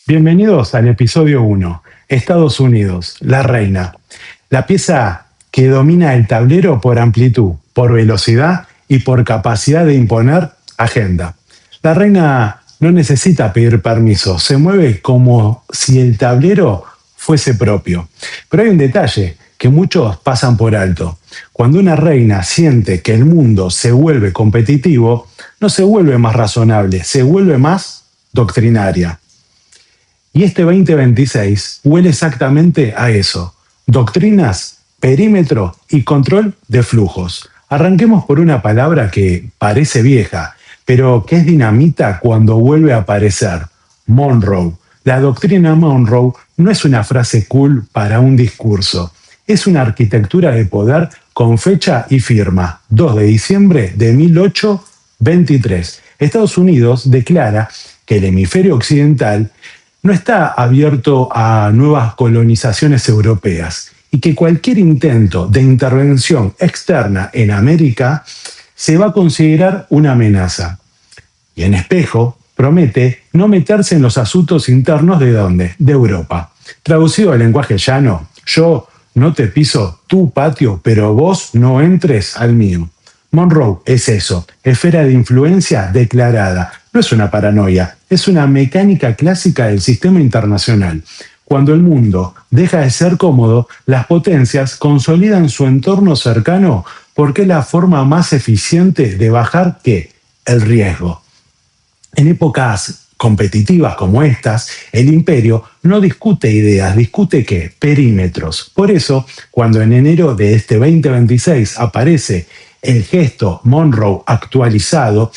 Bienvenidos al episodio 1, Estados Unidos, la reina. La pieza que domina el tablero por amplitud, por velocidad y por capacidad de imponer agenda. La reina no necesita pedir permiso, se mueve como si el tablero fuese propio. Pero hay un detalle que muchos pasan por alto. Cuando una reina siente que el mundo se vuelve competitivo, no se vuelve más razonable, se vuelve más doctrinaria. Y este 2026 huele exactamente a eso. Doctrinas, perímetro y control de flujos. Arranquemos por una palabra que parece vieja, pero que es dinamita cuando vuelve a aparecer. Monroe. La doctrina Monroe no es una frase cool para un discurso. Es una arquitectura de poder con fecha y firma. 2 de diciembre de 1823. Estados Unidos declara que el hemisferio occidental no está abierto a nuevas colonizaciones europeas y que cualquier intento de intervención externa en América se va a considerar una amenaza. Y en espejo promete no meterse en los asuntos internos ¿de dónde? De Europa. Traducido al lenguaje llano, yo no te piso tu patio, pero vos no entres al mío. Monroe es eso, esfera de influencia declarada. No es una paranoia, es una mecánica clásica del sistema internacional. Cuando el mundo deja de ser cómodo, las potencias consolidan su entorno cercano porque es la forma más eficiente de bajar ¿qué? El riesgo. En épocas competitivas como estas, el imperio no discute ideas, discute ¿qué? Perímetros. Por eso, cuando en enero de este 2026 aparece el gesto Monroe actualizado,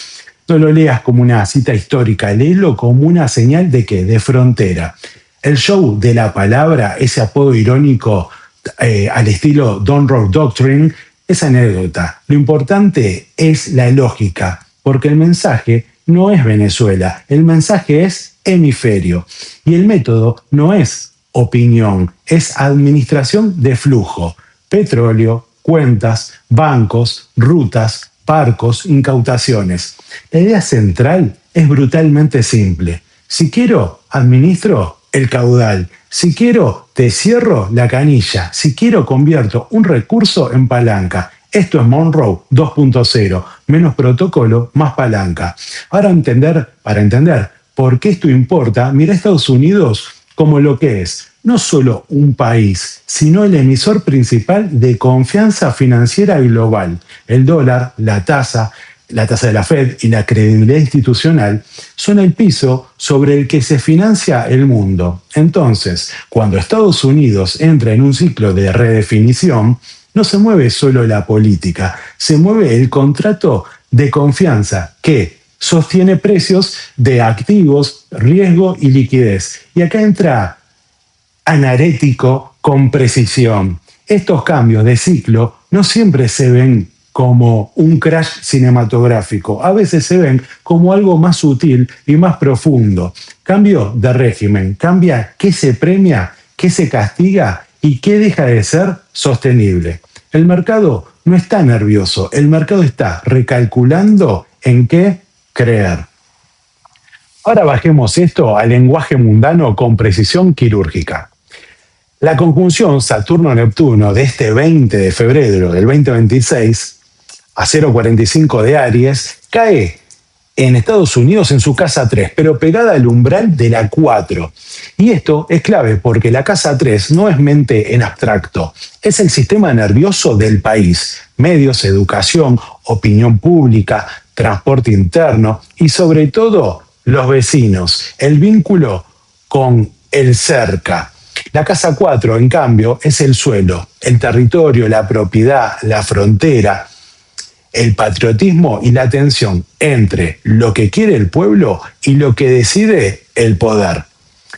no lo leas como una cita histórica, léelo como una señal de ¿qué? De frontera. El show de la palabra, ese apodo irónico al estilo Monroe Doctrine, es anécdota. Lo importante es la lógica, porque el mensaje no es Venezuela, el mensaje es hemisferio. Y el método no es opinión, es administración de flujo. Petróleo, cuentas, bancos, rutas, barcos, incautaciones. La idea central es brutalmente simple. Si quiero, administro el caudal. Si quiero, te cierro la canilla. Si quiero, convierto un recurso en palanca. Esto es Monroe 2.0. Menos protocolo, más palanca. Ahora para entender por qué esto importa, mira a Estados Unidos como lo que es. No solo un país, sino el emisor principal de confianza financiera global. El dólar, la tasa de la Fed y la credibilidad institucional son el piso sobre el que se financia el mundo. Entonces, cuando Estados Unidos entra en un ciclo de redefinición, no se mueve solo la política, se mueve el contrato de confianza que sostiene precios de activos, riesgo y liquidez. Y acá entra anarético con precisión. Estos cambios de ciclo no siempre se ven como un crash cinematográfico, a veces se ven como algo más sutil y más profundo. Cambio de régimen, cambia qué se premia, qué se castiga y qué deja de ser sostenible. El mercado no está nervioso, el mercado está recalculando en qué creer. Ahora bajemos esto al lenguaje mundano con precisión quirúrgica. La conjunción Saturno-Neptuno de este 20 de febrero del 2026 a 0,45 de Aries cae en Estados Unidos en su casa 3, pero pegada al umbral de la 4. Y esto es clave porque la casa 3 no es mente en abstracto, es el sistema nervioso del país, medios, educación, opinión pública, transporte interno y sobre todo los vecinos, el vínculo con el cerca. La casa 4, en cambio, es el suelo, el territorio, la propiedad, la frontera, el patriotismo y la tensión entre lo que quiere el pueblo y lo que decide el poder.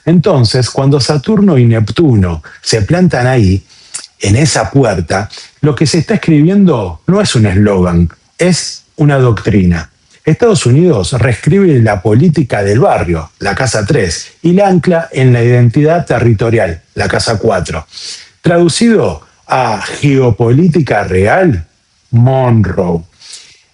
Entonces, cuando Saturno y Neptuno se plantan ahí, en esa puerta, lo que se está escribiendo no es un eslogan, es una doctrina. Estados Unidos reescribe la política del barrio, la Casa 3, y la ancla en la identidad territorial, la Casa 4. Traducido a geopolítica real, Monroe.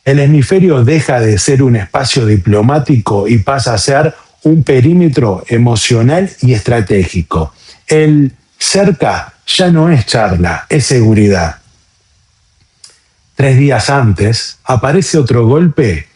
El hemisferio deja de ser un espacio diplomático y pasa a ser un perímetro emocional y estratégico. El cerca ya no es charla, es seguridad. 3 días antes aparece otro golpe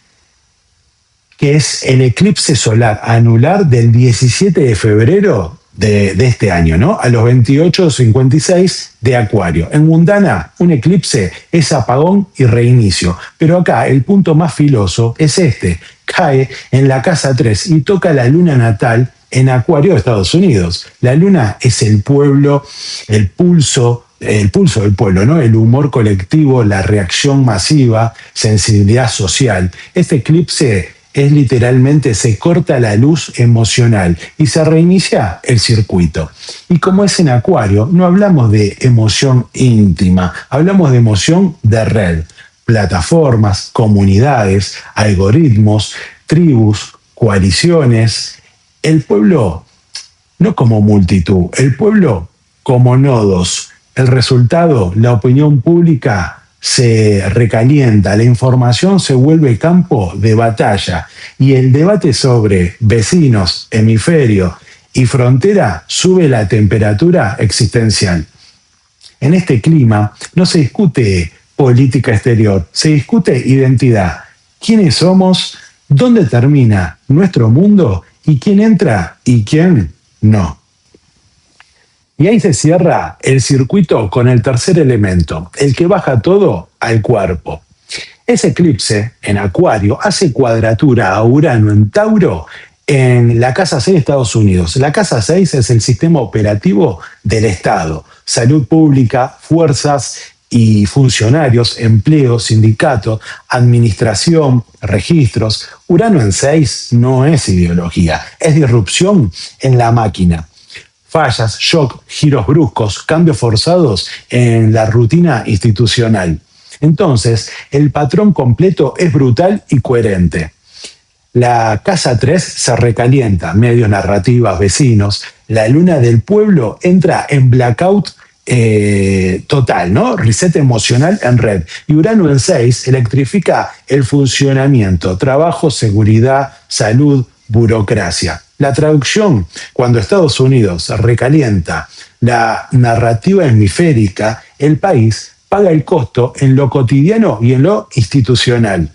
que es el eclipse solar anular del 17 de febrero de este año, ¿no? A los 28:56 de Acuario. En mundana, un eclipse es apagón y reinicio, pero acá el punto más filoso es este. Cae en la casa 3 y toca la luna natal en Acuario de Estados Unidos. La luna es el pueblo, el pulso del pueblo, ¿no? El humor colectivo, la reacción masiva, sensibilidad social. Este eclipse es literalmente se corta la luz emocional y se reinicia el circuito. Y como es en Acuario, no hablamos de emoción íntima, hablamos de emoción de red, plataformas, comunidades, algoritmos, tribus, coaliciones. El pueblo no como multitud, el pueblo como nodos. El resultado, la opinión pública se recalienta, la información se vuelve campo de batalla y el debate sobre vecinos, hemisferio y frontera sube la temperatura existencial. En este clima no se discute política exterior, se discute identidad. ¿Quiénes somos? ¿Dónde termina nuestro mundo? ¿Y quién entra y quién no? Y ahí se cierra el circuito con el tercer elemento, el que baja todo al cuerpo. Ese eclipse en Acuario hace cuadratura a Urano en Tauro en la Casa 6 de Estados Unidos. La Casa 6 es el sistema operativo del Estado, salud pública, fuerzas y funcionarios, empleo, sindicato, administración, registros. Urano en 6 no es ideología, es disrupción en la máquina. Fallas, shock, giros bruscos, cambios forzados en la rutina institucional. Entonces, el patrón completo es brutal y coherente. La casa 3 se recalienta, medios, narrativas, vecinos. La luna del pueblo entra en blackout total, ¿no? Reset emocional en red. Y Urano en 6 electrifica el funcionamiento, trabajo, seguridad, salud, burocracia. La traducción, cuando Estados Unidos recalienta la narrativa hemisférica, el país paga el costo en lo cotidiano y en lo institucional.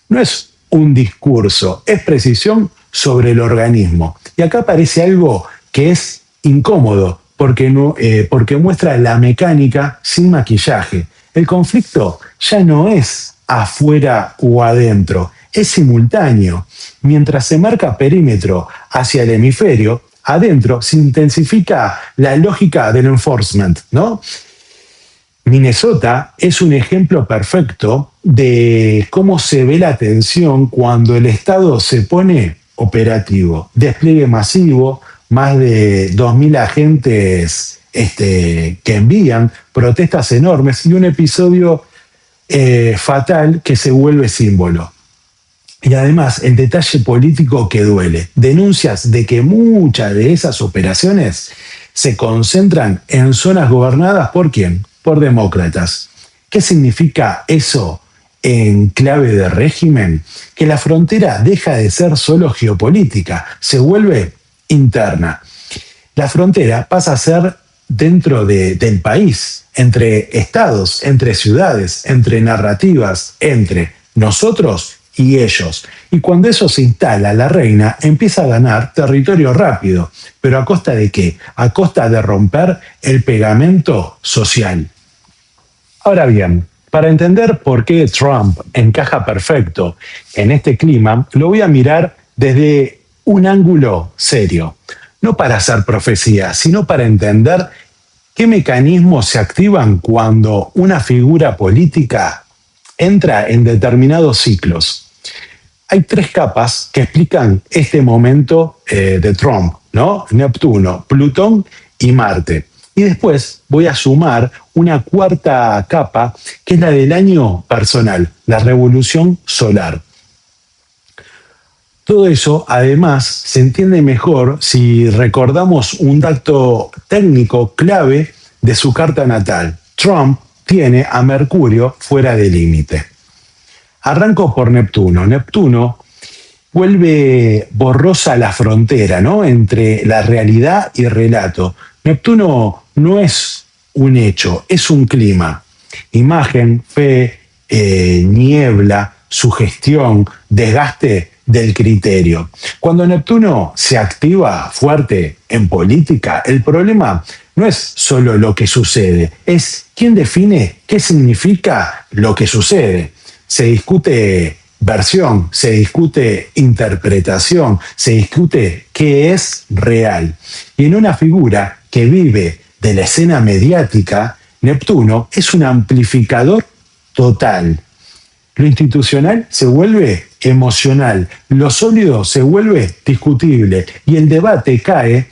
No es un discurso, es precisión sobre el organismo. Y acá aparece algo que es incómodo, porque muestra la mecánica sin maquillaje. El conflicto ya no es afuera o adentro, es simultáneo. Mientras se marca perímetro hacia el hemisferio, adentro se intensifica la lógica del enforcement, ¿no? Minnesota es un ejemplo perfecto de cómo se ve la tensión cuando el Estado se pone operativo. Despliegue masivo, más de 2.000 agentes que envían, protestas enormes y un episodio fatal que se vuelve símbolo. Y además, el detalle político que duele. Denuncias de que muchas de esas operaciones se concentran en zonas gobernadas ¿por quién? Por demócratas. ¿Qué significa eso en clave de régimen? Que la frontera deja de ser solo geopolítica, se vuelve interna. La frontera pasa a ser dentro del país, entre estados, entre ciudades, entre narrativas, entre nosotros y ellos. Y cuando eso se instala, la reina empieza a ganar territorio rápido. ¿Pero a costa de qué? A costa de romper el pegamento social. Ahora bien, para entender por qué Trump encaja perfecto en este clima, lo voy a mirar desde un ángulo serio. No para hacer profecía, sino para entender qué mecanismos se activan cuando una figura política entra en determinados ciclos. Hay 3 capas que explican este momento de Trump, ¿no? Neptuno, Plutón y Marte. Y después voy a sumar una 4ª capa, que es la del año personal, la revolución solar. Todo eso, además, se entiende mejor si recordamos un dato técnico clave de su carta natal. Trump tiene a Mercurio fuera de límite. Arranco por Neptuno. Neptuno Vuelve borrosa la frontera, ¿no?, entre la realidad y relato. Neptuno no es un hecho, es un clima. Imagen, fe, niebla, sugestión, desgaste del criterio. Cuando Neptuno se activa fuerte en política, el problema no es solo lo que sucede, es quién define qué significa lo que sucede. Se discute versión, se discute interpretación, se discute qué es real. Y en una figura que vive de la escena mediática, Neptuno es un amplificador total. Lo institucional se vuelve emocional, lo sólido se vuelve discutible y el debate cae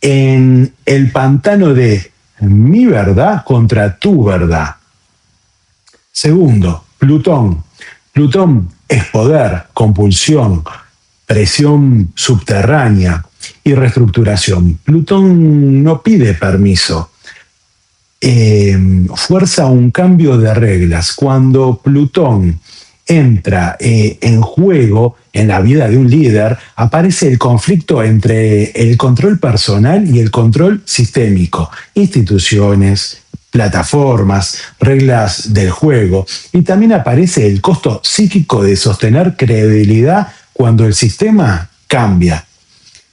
en el pantano de mi verdad contra tu verdad. Segundo, Plutón. Plutón es poder, compulsión, presión subterránea y reestructuración. Plutón no pide permiso, fuerza un cambio de reglas. Cuando Plutón entra en juego en la vida de un líder, aparece el conflicto entre el control personal y el control sistémico, instituciones, plataformas, reglas del juego, y también aparece el costo psíquico de sostener credibilidad cuando el sistema cambia.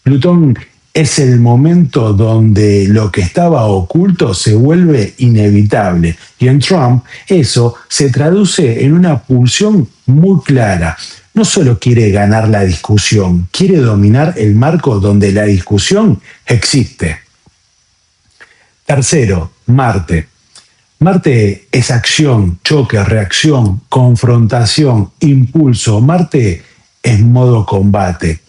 Plutón es el momento donde lo que estaba oculto se vuelve inevitable. Y en Trump eso se traduce en una pulsión muy clara. No solo quiere ganar la discusión, quiere dominar el marco donde la discusión existe. Tercero, Marte. Marte es acción, choque, reacción, confrontación, impulso. Marte es modo combate.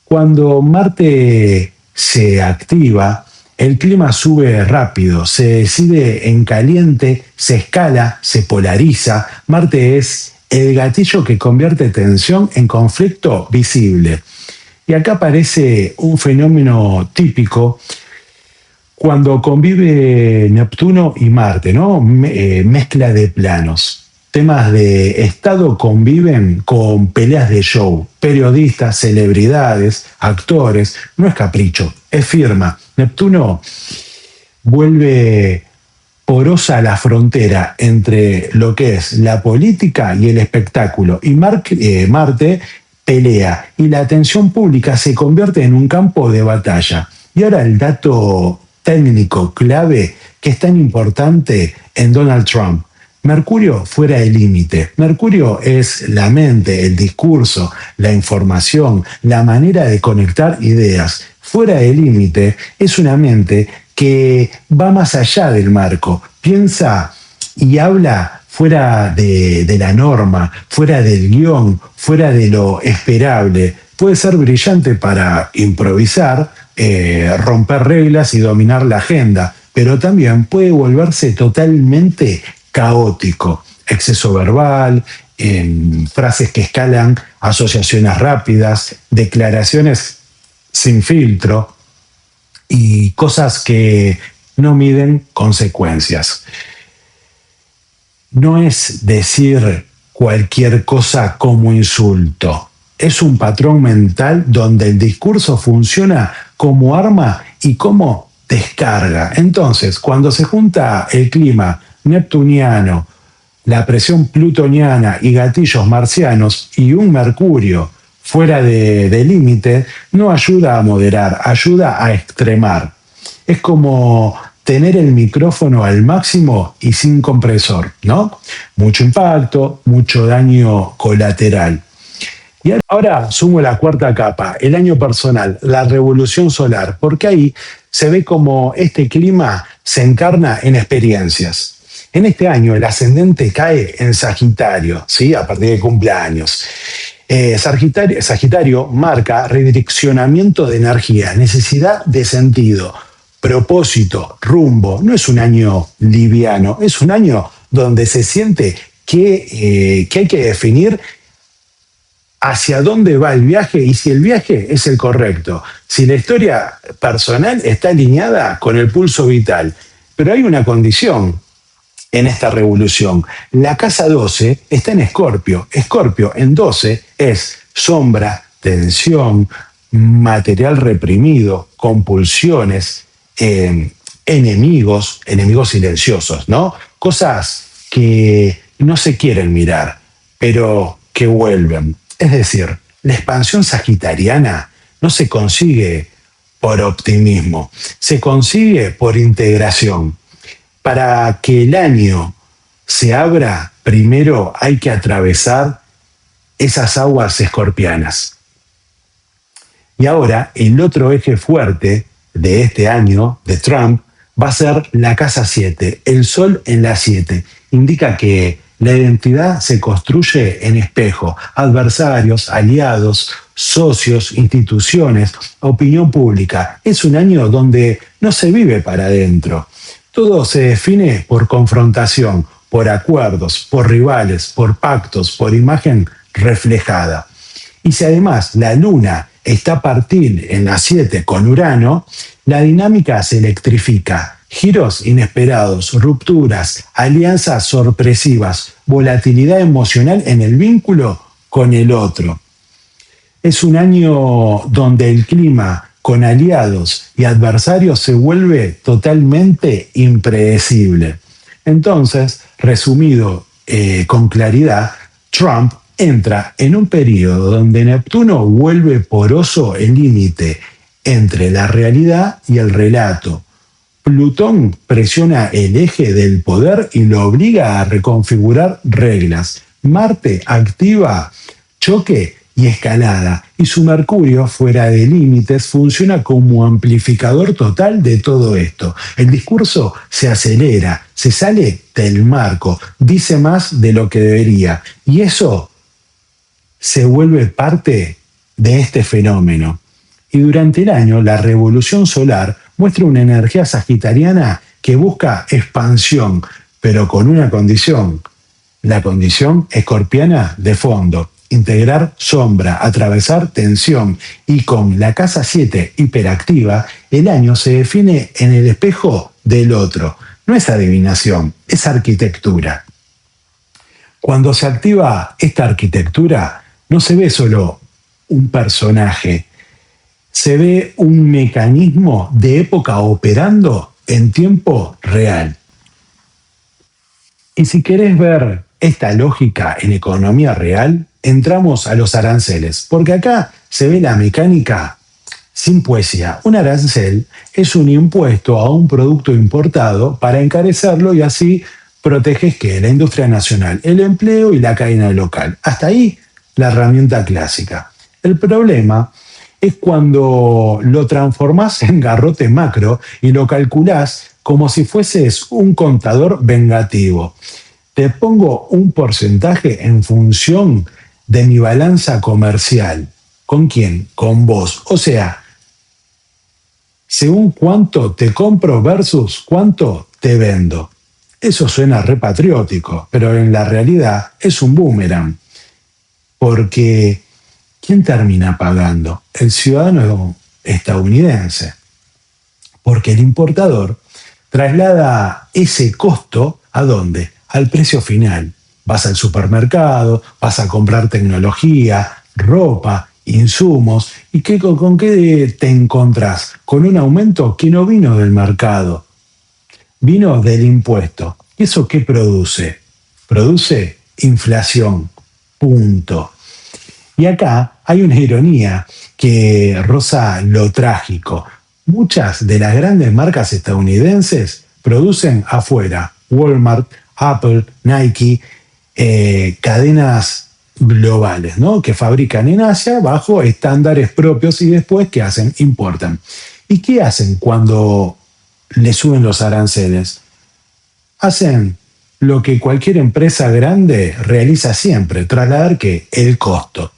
Cuando Marte se activa, el clima sube rápido, se decide en caliente, se escala, se polariza. Marte es el gatillo que convierte tensión en conflicto visible. Y acá aparece un fenómeno típico cuando convive Neptuno y Marte, ¿no? Mezcla de planos. Temas de Estado conviven con peleas de show, periodistas, celebridades, actores. No es capricho, es firma. Neptuno vuelve porosa la frontera entre lo que es la política y el espectáculo. Y Marte pelea y la atención pública se convierte en un campo de batalla. Y ahora el dato técnico clave que es tan importante en Donald Trump. Mercurio fuera del límite. Mercurio es la mente, el discurso, la información, la manera de conectar ideas. Fuera del límite es una mente que va más allá del marco, piensa y habla fuera de la norma, fuera del guión, fuera de lo esperable. Puede ser brillante para improvisar, romper reglas y dominar la agenda, pero también puede volverse totalmente caótico, exceso verbal, frases que escalan, asociaciones rápidas, declaraciones sin filtro y cosas que no miden consecuencias. No es decir cualquier cosa como insulto. Es un patrón mental donde el discurso funciona como arma y como descarga. Entonces, cuando se junta el clima neptuniano, la presión plutoniana y gatillos marcianos y un Mercurio fuera de límite, no ayuda a moderar, ayuda a extremar. Es como tener el micrófono al máximo y sin compresor, ¿no? Mucho impacto, mucho daño colateral. Y ahora sumo la cuarta capa, el año personal, la revolución solar, porque ahí se ve como este clima se encarna en experiencias. En este año el ascendente cae en Sagitario, ¿sí? A partir de cumpleaños. Sagitario marca redireccionamiento de energía, necesidad de sentido, propósito, rumbo. No es un año liviano, es un año donde se siente que hay que definir hacia dónde va el viaje y si el viaje es el correcto, si la historia personal está alineada con el pulso vital. Pero hay una condición en esta revolución. La casa 12 está en Escorpio. Escorpio en 12 es sombra, tensión, material reprimido, compulsiones, enemigos silenciosos, ¿no? Cosas que no se quieren mirar, pero que vuelven. Es decir, la expansión sagitariana no se consigue por optimismo, se consigue por integración. Para que el año se abra, primero hay que atravesar esas aguas escorpianas. Y ahora el otro eje fuerte de este año de Trump va a ser la casa 7, el sol en la 7. Indica que la identidad se construye en espejo, adversarios, aliados, socios, instituciones, opinión pública. Es un año donde no se vive para adentro. Todo se define por confrontación, por acuerdos, por rivales, por pactos, por imagen reflejada. Y si además la luna está partil en la 7 con Urano, la dinámica se electrifica. Giros inesperados, rupturas, alianzas sorpresivas, volatilidad emocional en el vínculo con el otro. Es un año donde el clima con aliados y adversarios se vuelve totalmente impredecible. Entonces, resumido con claridad, Trump entra en un periodo donde Neptuno vuelve poroso el límite entre la realidad y el relato. Plutón presiona el eje del poder y lo obliga a reconfigurar reglas. Marte activa choque y escalada, y su Mercurio, fuera de límites, funciona como amplificador total de todo esto. El discurso se acelera, se sale del marco, dice más de lo que debería, y eso se vuelve parte de este fenómeno. Y durante el año, la revolución solar muestra una energía sagitariana que busca expansión, pero con una condición, la condición escorpiana de fondo. Integrar sombra, atravesar tensión, y con la casa 7 hiperactiva, el año se define en el espejo del otro. No es adivinación, es arquitectura. Cuando se activa esta arquitectura, no se ve solo un personaje, se ve un mecanismo de época operando en tiempo real. Y si querés ver esta lógica en economía real, entramos a los aranceles, porque acá se ve la mecánica sin poesía. Un arancel es un impuesto a un producto importado para encarecerlo y así proteges que la industria nacional, el empleo y la cadena local. Hasta ahí la herramienta clásica. El problema es cuando lo transformás en garrote macro y lo calculás como si fueses un contador vengativo. Te pongo un porcentaje en función de mi balanza comercial. ¿Con quién? Con vos. O sea, según cuánto te compro versus cuánto te vendo. Eso suena repatriótico, pero en la realidad es un boomerang. Porque, ¿quién termina pagando? El ciudadano estadounidense. Porque el importador traslada ese costo ¿a dónde? Al precio final. Vas al supermercado, vas a comprar tecnología, ropa, insumos, ¿y con qué te encontrás? Con un aumento que no vino del mercado, vino del impuesto. ¿Y eso qué produce? Produce inflación, punto. Y acá hay una ironía que roza lo trágico. Muchas de las grandes marcas estadounidenses producen afuera. Walmart, Apple, Nike, cadenas globales, ¿no? Que fabrican en Asia bajo estándares propios y después, ¿qué hacen? Importan. ¿Y qué hacen cuando le suben los aranceles? Hacen lo que cualquier empresa grande realiza siempre, trasladar ¿qué? El costo.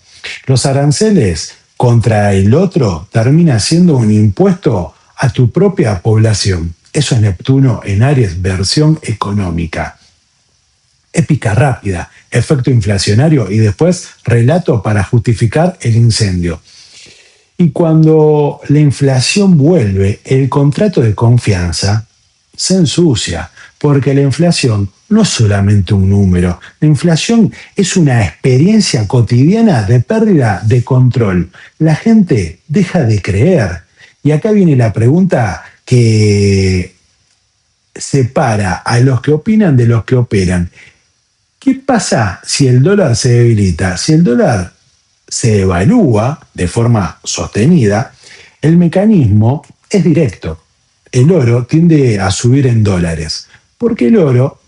Los aranceles contra el otro termina siendo un impuesto a tu propia población. Eso es Neptuno en Aries, versión económica. Épica rápida, efecto inflacionario y después relato para justificar el incendio. Y cuando la inflación vuelve, el contrato de confianza se ensucia, porque la inflación no es solamente un número. La inflación es una experiencia cotidiana de pérdida de control. La gente deja de creer. Y acá viene la pregunta que separa a los que opinan de los que operan. ¿Qué pasa si el dólar se debilita? Si el dólar se evalúa de forma sostenida, el mecanismo es directo. El oro tiende a subir en dólares, porque el oro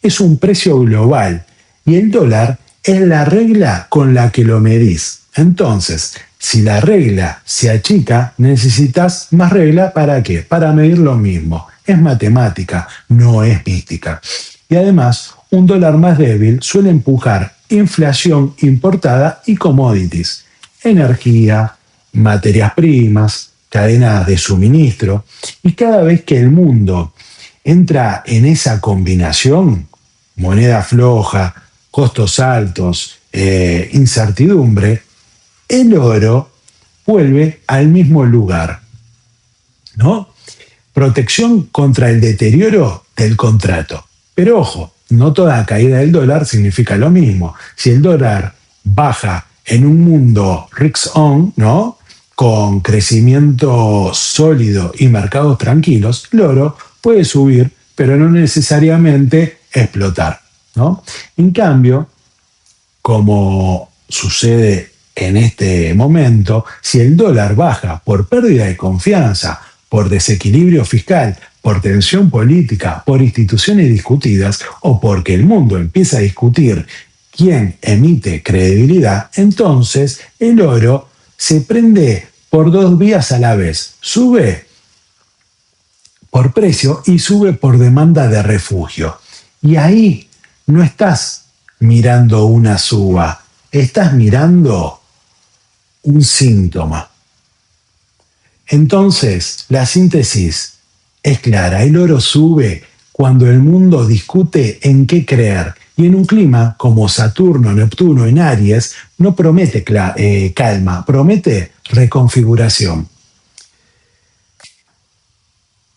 es un precio global y el dólar es la regla con la que lo medís. Entonces, si la regla se achica, necesitas más regla ¿para qué? Para medir lo mismo. Es matemática, no es mística. Y además, un dólar más débil suele empujar inflación importada y commodities, energía, materias primas, cadenas de suministro. Y cada vez que el mundo entra en esa combinación, moneda floja, costos altos, incertidumbre, el oro vuelve al mismo lugar, ¿no? Protección contra el deterioro del contrato. Pero ojo, no toda caída del dólar significa lo mismo. Si el dólar baja en un mundo risk-on, ¿no? Con crecimiento sólido y mercados tranquilos, el oro puede subir, pero no necesariamente explotar, ¿no? En cambio, como sucede en este momento, si el dólar baja por pérdida de confianza, por desequilibrio fiscal, por tensión política, por instituciones discutidas o porque el mundo empieza a discutir quién emite credibilidad, entonces el oro se prende por dos vías a la vez. Sube por precio y sube por demanda de refugio. Y ahí no estás mirando una suba, estás mirando un síntoma. Entonces, la síntesis es clara. El oro sube cuando el mundo discute en qué creer. Y en un clima como Saturno, Neptuno en Aries, no promete calma, promete reconfiguración.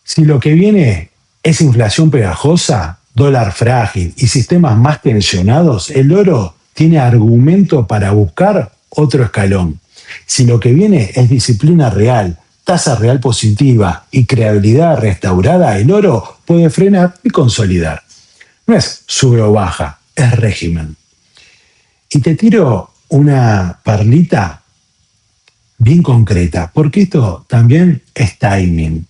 Si lo que viene es inflación pegajosa, dólar frágil y sistemas más tensionados, el oro tiene argumento para buscar otro escalón. Si lo que viene es disciplina real, tasa real positiva y creabilidad restaurada, el oro puede frenar y consolidar. No es sube o baja, es régimen. Y te tiro una perlita bien concreta, porque esto también es timing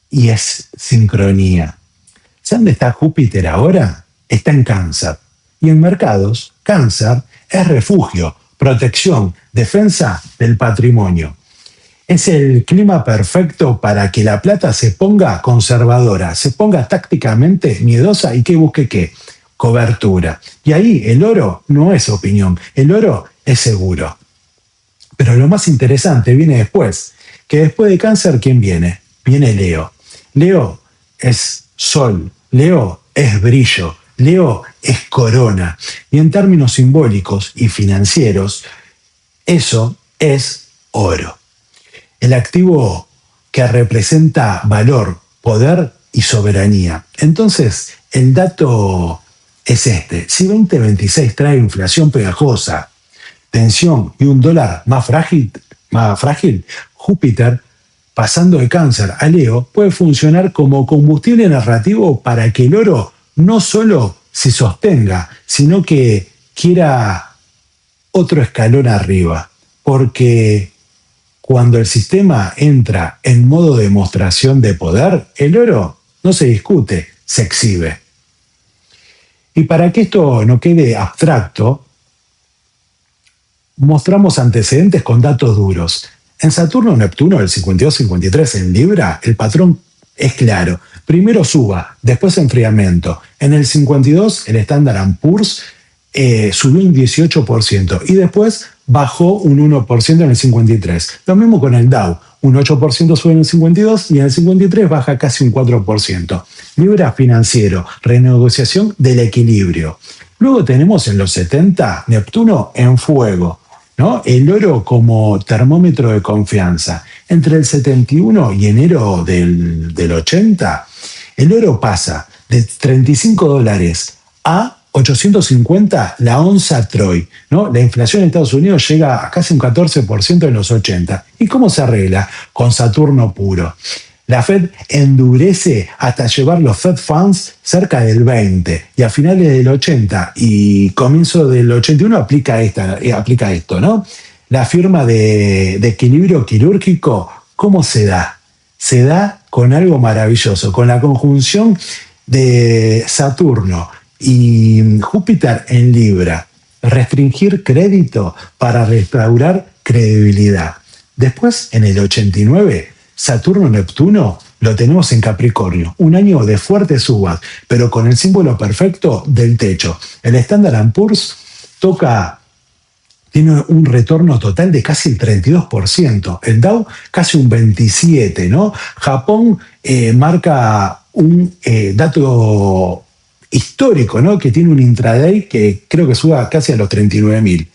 y es sincronía. ¿Saben dónde está Júpiter ahora? Está en Cáncer. Y en mercados, Cáncer es refugio, protección, defensa del patrimonio. Es el clima perfecto para que la plata se ponga conservadora, se ponga tácticamente miedosa y que busque qué, cobertura. Y ahí el oro no es opinión, el oro es seguro. Pero lo más interesante viene después, que después de Cáncer, ¿quién viene? Viene Leo. Leo es sol, Leo es brillo, Leo es corona. Y en términos simbólicos y financieros, eso es oro. El activo que representa valor, poder y soberanía. Entonces, el dato es este. Si 2026 trae inflación pegajosa, tensión y un dólar más frágil, Júpiter, pasando de Cáncer a Leo, puede funcionar como combustible narrativo para que el oro no solo se sostenga, sino que quiera otro escalón arriba. Porque cuando el sistema entra en modo de demostración de poder, el oro no se discute, se exhibe. Y para que esto no quede abstracto, mostramos antecedentes con datos duros. En Saturno-Neptuno, el 52-53 en Libra, el patrón es claro. Primero suba, después enfriamiento. En el 52, el Standard & Poor's subió un 18% y después bajó un 1% en el 53. Lo mismo con el Dow, un 8% sube en el 52 y en el 53 baja casi un 4%. Libra financiero, renegociación del equilibrio. Luego tenemos en los 70 Neptuno en fuego, ¿no? El oro como termómetro de confianza. Entre el 71 y enero del 80, el oro pasa de $35 a 850 la onza Troy, ¿no? La inflación en Estados Unidos llega a casi un 14% en los 80. ¿Y cómo se arregla? Con Saturno puro. La Fed endurece hasta llevar los Fed Funds cerca del 20 y a finales del 80 y comienzo del 81 aplica esto, ¿no? La firma de equilibrio quirúrgico, ¿cómo se da? Se da con algo maravilloso, con la conjunción de Saturno y Júpiter en Libra. Restringir crédito para restaurar credibilidad. Después, en el 89, Saturno-Neptuno lo tenemos en Capricornio, un año de fuertes subas, pero con el símbolo perfecto del techo. El Standard & Poor's tiene un retorno total de casi el 32%, el Dow casi un 27%, ¿no? Japón marca un dato histórico, ¿no? Que tiene un intraday que creo que suba casi a los 39.000.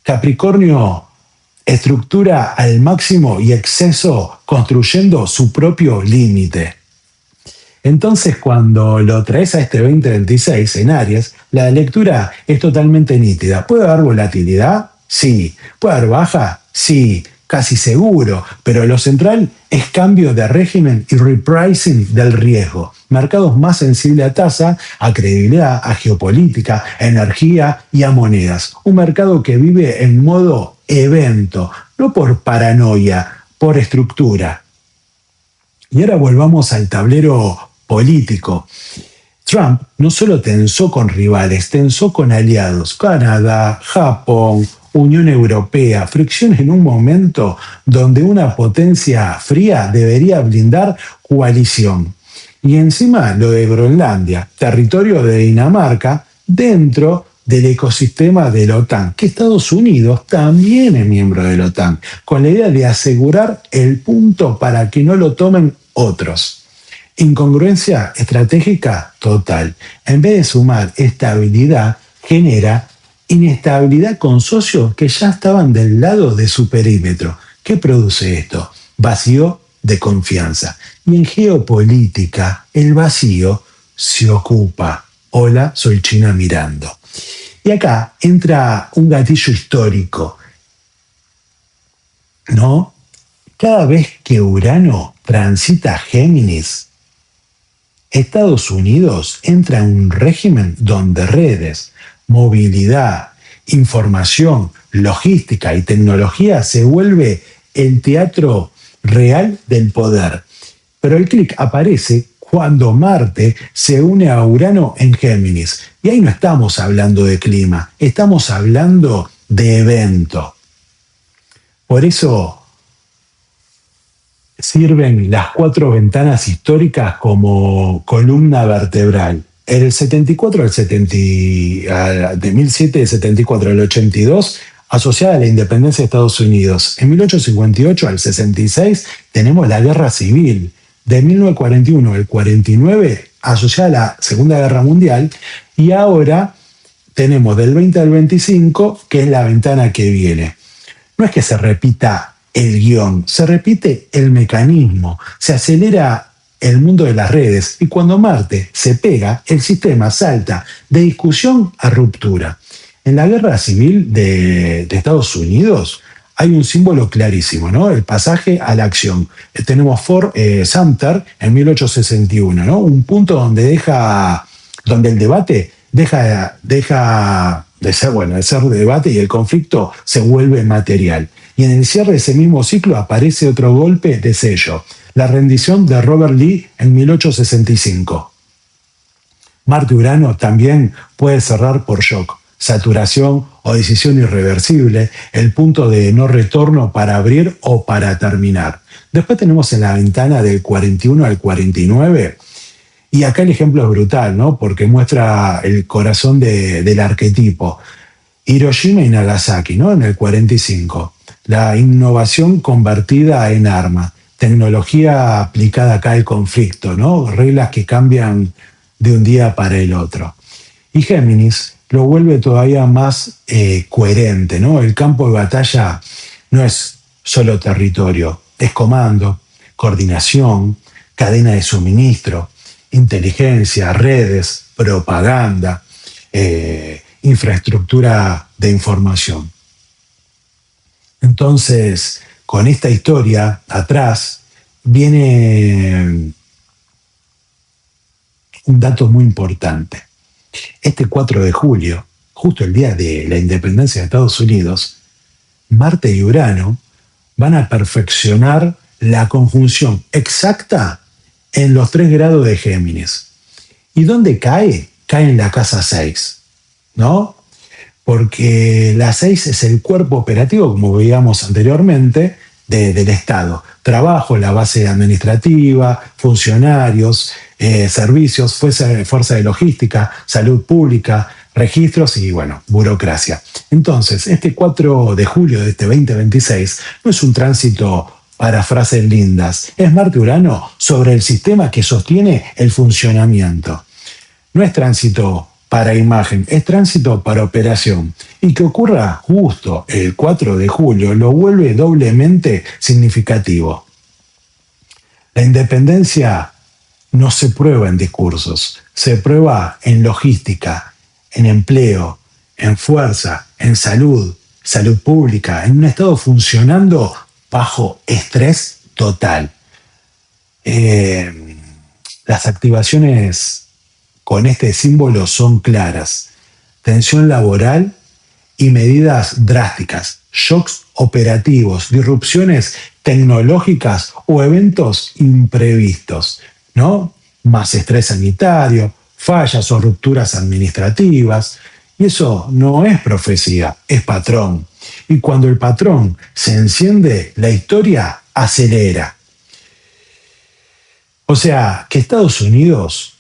Capricornio estructura al máximo y exceso construyendo su propio límite. Entonces, cuando lo traes a este 2026 en Aries, la lectura es totalmente nítida. ¿Puede haber volatilidad? Sí. ¿Puede haber baja? Sí, casi seguro. Pero lo central es cambio de régimen y repricing del riesgo. Mercados más sensibles a tasa, a credibilidad, a geopolítica, a energía y a monedas. Un mercado que vive en modo evento, no por paranoia, por estructura. Y ahora volvamos al tablero político. Trump no solo tensó con rivales, tensó con aliados. Canadá, Japón, Unión Europea, fricción en un momento donde una potencia fría debería blindar coalición. Y encima lo de Groenlandia, territorio de Dinamarca, dentro del ecosistema de la OTAN, que Estados Unidos también es miembro de la OTAN, con la idea de asegurar el punto para que no lo tomen otros. Incongruencia estratégica total. En vez de sumar estabilidad, genera inestabilidad con socios que ya estaban del lado de su perímetro. ¿Qué produce esto? Vacío de confianza. Y en geopolítica, el vacío se ocupa. Hola, soy China mirando. Y acá entra un gatillo histórico, ¿no? Cada vez que Urano transita Géminis, Estados Unidos entra en un régimen donde redes, movilidad, información, logística y tecnología se vuelve el teatro real del poder. Pero el clic aparece cuando Marte se une a Urano en Géminis. Y ahí no estamos hablando de clima, estamos hablando de evento. Por eso sirven las 4 ventanas históricas como columna vertebral. El 74 al 70, de 1774 al 82, asociada a la independencia de Estados Unidos. En 1858 al 66 tenemos la Guerra Civil. De 1941 al 49, asociada a la Segunda Guerra Mundial. Y ahora tenemos del 20 al 25, que es la ventana que viene. No es que se repita el guión, se repite el mecanismo, se acelera el mundo de las redes y cuando Marte se pega, el sistema salta de discusión a ruptura. En la guerra civil de Estados Unidos hay un símbolo clarísimo, ¿no? El pasaje a la acción. Tenemos Fort Sumter en 1861, ¿no? Un punto donde el debate deja de ser debate y el conflicto se vuelve material. Y en el cierre de ese mismo ciclo aparece otro golpe de sello, la rendición de Robert Lee en 1865. Marte-Urano también puede cerrar por shock, saturación o decisión irreversible, el punto de no retorno para abrir o para terminar. Después tenemos en la ventana del 41 al 49, y acá el ejemplo es brutal, ¿no? Porque muestra el corazón del arquetipo. Hiroshima y Nagasaki, ¿no? En el 45. La innovación convertida en arma, tecnología aplicada acá al conflicto, ¿no? Reglas que cambian de un día para el otro. Y Géminis lo vuelve todavía más coherente, ¿no? El campo de batalla no es solo territorio, es comando, coordinación, cadena de suministro. inteligencia, redes, propaganda, infraestructura de información. Entonces, con esta historia atrás, viene un dato muy importante. Este 4 de julio, justo el día de la independencia de Estados Unidos, Marte y Urano van a perfeccionar la conjunción exacta en los 3 grados de Géminis. ¿Y dónde cae? Cae en la casa 6, ¿no? Porque la 6 es el cuerpo operativo, como veíamos anteriormente, del Estado. Trabajo, la base administrativa, funcionarios, servicios, fuerza de logística, salud pública, registros y, bueno, burocracia. Entonces, este 4 de julio de este 2026 no es un tránsito para frases lindas, es Marte-Urano sobre el sistema que sostiene el funcionamiento. No es tránsito para imagen, es tránsito para operación. Y que ocurra justo el 4 de julio lo vuelve doblemente significativo. La independencia no se prueba en discursos, se prueba en logística, en empleo, en fuerza, en salud, salud pública, en un Estado funcionando bajo estrés total. Las activaciones con este símbolo son claras. Tensión laboral y medidas drásticas, shocks operativos, disrupciones tecnológicas o eventos imprevistos, ¿no? Más estrés sanitario, fallas o rupturas administrativas. Y eso no es profecía, es patrón. Y cuando el patrón se enciende, la historia acelera. O sea, que Estados Unidos,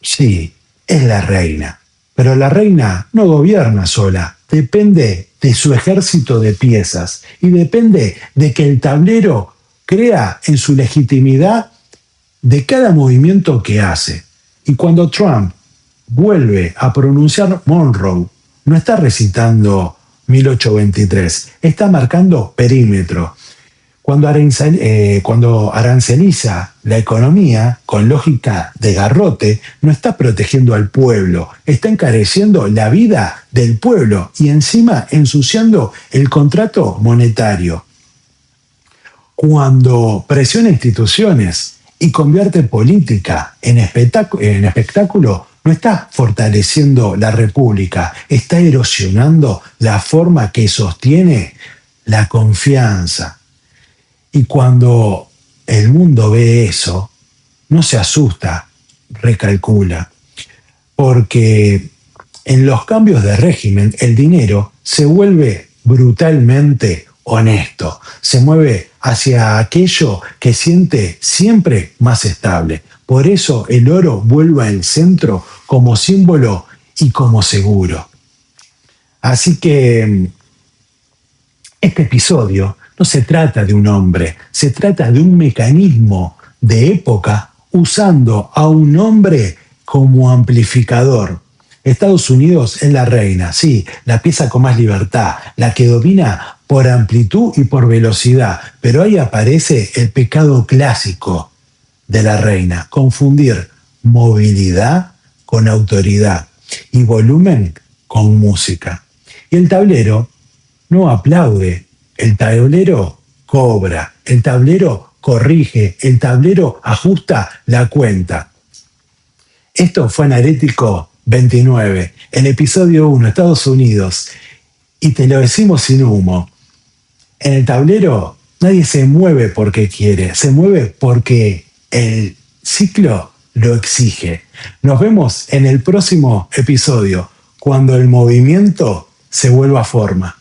sí, es la reina. Pero la reina no gobierna sola, depende de su ejército de piezas y depende de que el tablero crea en su legitimidad de cada movimiento que hace. Y cuando Trump vuelve a pronunciar Monroe, no está recitando 1823, está marcando perímetro. Cuando aranceliza la economía con lógica de garrote, no está protegiendo al pueblo, está encareciendo la vida del pueblo y encima ensuciando el contrato monetario. Cuando presiona instituciones y convierte política en espectáculo, no está fortaleciendo la república, está erosionando la forma que sostiene la confianza. Y cuando el mundo ve eso, no se asusta, recalcula, porque en los cambios de régimen el dinero se vuelve brutalmente honesto, se mueve hacia aquello que siente siempre más estable. Por eso el oro vuelve al centro como símbolo y como seguro. Así que este episodio no se trata de un hombre, se trata de un mecanismo de época usando a un hombre como amplificador. Estados Unidos es la reina, sí, la pieza con más libertad, la que domina por amplitud y por velocidad, pero ahí aparece el pecado clásico de la reina, confundir movilidad con autoridad y volumen con música. Y el tablero no aplaude, el tablero cobra, el tablero corrige, el tablero ajusta la cuenta. Esto fue Analítico 29, el episodio 1, Estados Unidos, y te lo decimos sin humo. En el tablero nadie se mueve porque quiere, se mueve porque el ciclo lo exige. Nos vemos en el próximo episodio, cuando el movimiento se vuelva forma.